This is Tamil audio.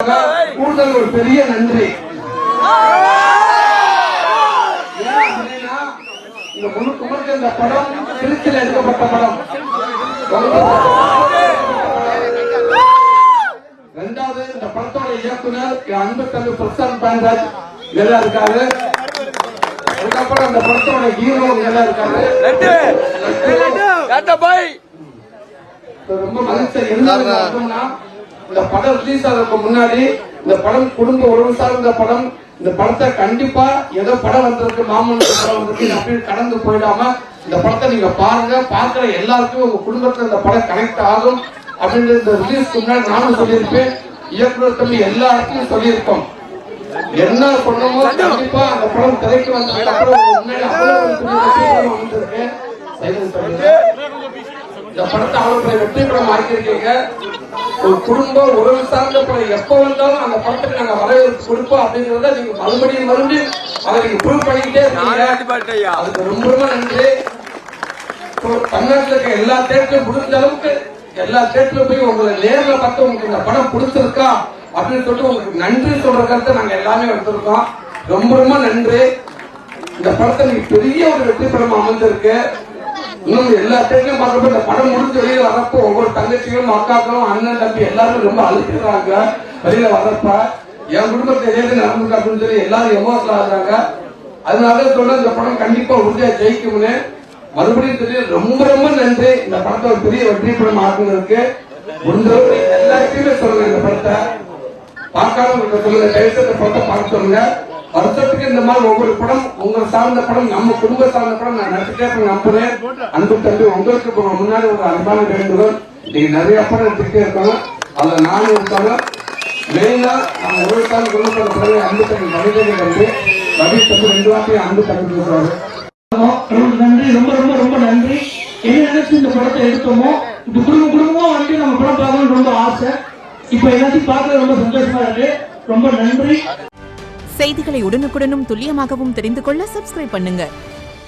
கூடுதல் ஒரு பெரிய நன்றி. இந்த முழுக்க முழுக்க இந்த படம் திருச்சியில் எடுக்கப்பட்ட படம். இரண்டாவது இந்த படத்தோட இயக்குனர் அன்பு தம்பி பிரசாந்த் பாண்டராஜ் நல்லா இருக்காரு. அதுக்கப்புறம் இந்த படத்தோட ஹீரோ நல்லா இருக்காரு. ரொம்ப மகிழ்ச்சி. என்ன இந்த படம் ரிலீஸ் ஆகிறதுக்கு முன்னாடி இந்த படம் குடும்ப உறவு சார்ந்த படம். இந்த படத்தை கண்டிப்பா ஏதோ படம் வந்திருக்கு, மாமன் படம் வந்திருக்கு அப்படின்னு கடந்து போயிடாம இந்த படத்தை நீங்க பாருங்க. பாக்குற எல்லாருக்கும் உங்க குடும்பத்துல இந்த படம் கனெக்ட் ஆகும் அப்படின்னு இந்த ரிலீஸ்க்கு முன்னாடி நானும் சொல்லியிருப்பேன், இயக்குனர் தம்பி எல்லா இடத்துலையும் சொல்லியிருக்கோம். என்ன பண்ணமோ கண்டிப்பா அந்த படம் திரைக்கு வந்ததுக்கு அப்புறம் முன்னாடி அவ்வளவு வந்திருக்கேன். இந்த படத்தை அவ்வளவு வெற்றி படம் ஆக்கியிருக்கீங்க. ஒரு குடும்ப உறவு சார்ந்த படம் எப்ப வந்தாலும் அந்த படத்துக்கு நாங்க வரவேற்பு கொடுப்போம் அப்படிங்கறத நீங்க மறுபடியும் அதை நீங்க ப்ரூவ் பண்ணிக்கிட்டே இருக்கீங்க. அதுக்கு ரொம்ப ரொம்ப நன்றி. தமிழ்நாட்டில் இருக்க எல்லா தேட்டரும் முடிஞ்ச அளவுக்கு எல்லா தேட்டரும் போய் உங்களை நேர்ல பார்த்து உங்களுக்கு இந்த படம் பிடிச்சிருக்கா அப்படின்னு சொல்லிட்டு உங்களுக்கு நன்றி சொல்ற கருத்தை நாங்க எல்லாமே எடுத்திருக்கோம். ரொம்ப ரொம்ப நன்றி. இந்த படத்தை நீங்க பெரிய ஒரு வெற்றி படம் அமைஞ்சிருக்கு. இன்னும் எல்லா தேட்டரையும் பார்க்கப்ப இந்த படம் முடிஞ்சு வெளியில வரப்போ ஒவ்வொரு தங்கச்சிகளும் அக்காக்களும் அண்ணன் தம்பி எல்லாரும் ரொம்ப அழுத்திடுறாங்க. வெளியில வரப்ப என் குடும்பத்தை எதிர்த்து நடந்துருக்கு அப்படின்னு சொல்லி எல்லாரும் எமோஷனல் ஆகுறாங்க. அதனால சொல்ல இந்த படம் கண்டிப்பா உறுதியா ஜெயிக்கும்னு மறுபடியும் தெரியும். ரொம்ப ரொம்ப நன்றி. இந்த படத்தை ஒரு பெரிய வெற்றி படம் ஆக்குனதுக்கு முடிஞ்சவரை எல்லாத்தையுமே சொல்லுங்க. இந்த படத்தை பார்க்காம உங்களுக்கு சொல்லுங்க, தயவுசெய்து இந்த படத்தை பார்க்க சொல்லுங்க. வருஷத்துக்கு இந்த மாதிரி ஒவ்வொரு படம் உங்களை சார்ந்த படம் நம்ம குடும்ப சார்ந்த படம் நான் நடிச்சுட்டே நம்புறேன். அன்பு தம்பி உங்களுக்கு முன்னாடி ஒரு அன்பான வேண்டுகோள், நீங்க நிறைய படம் எடுத்துக்கிட்டே இருக்கணும். அதுல நானும் இருக்காங்க. மெயினா நம்ம ஒரு காலம் கொண்டு போற பிறகு அன்பு தம்பி மனிதனை வந்து ரவி தம்பி 2 வார்த்தையும் அன்பு தம்பி சொல்றாரு. நன்றி, ரொம்ப ரொம்ப ரொம்ப நன்றி. என்ன நினைச்சு இந்த படத்தை எடுத்தோமோ இப்ப குடும்பமா வந்து நம்ம படம் பார்க்கணும்னு ரொம்ப ஆசை. இப்ப எல்லாத்தையும் பார்க்கறது ரொம்ப சந்தோஷமா இருக்கு. ரொம்ப நன்றி. செய்திகளை உடனுக்குடனும் துல்லியமாகவும் தெரிந்து கொள்ள சப்ஸ்கிரைப் பண்ணுங்க.